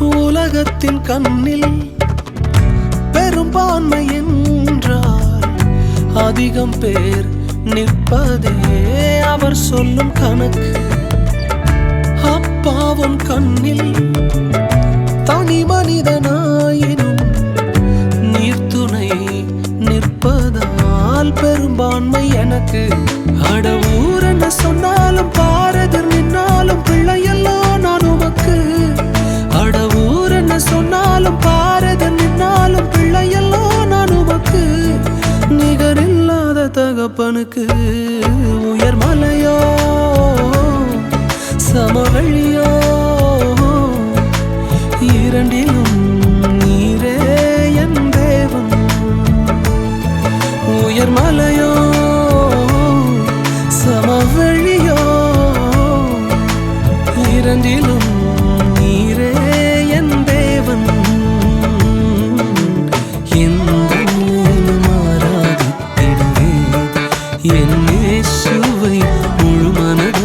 உலகத்தின் கண்ணில் பெரும்பான்மை என்றால் அதிகம் பேர் நிற்பதே அவர் சொல்லும் கணக்கு. அப்பாவும் கண்ணில் தனி மனிதனாயினும் நீர்த்துணை நிற்பதால் பெரும்பான்மை எனக்கு. அட ஊர் என்ன சொன்னாலும் பாரதர் நின்னாலும் பிள்ளையெல்லாம் நான் உமக்கு. அட ஊர் என்ன சொன்னாலும் பாரதர் நின்னாலும் பிள்ளையெல்லாம் நான் உமக்கு. நிகரில்லாத தகப்பனுக்கு உயர்மலையோ சமவெளியோ இரண்டிலும் நீரே என் தேவன். உயர்மலையோ சமவெளியோ இரண்டிலும் நீரே என் தேவன். எந்த ஆராதித்திடுவேன் என் இயேசுவை முழு மனது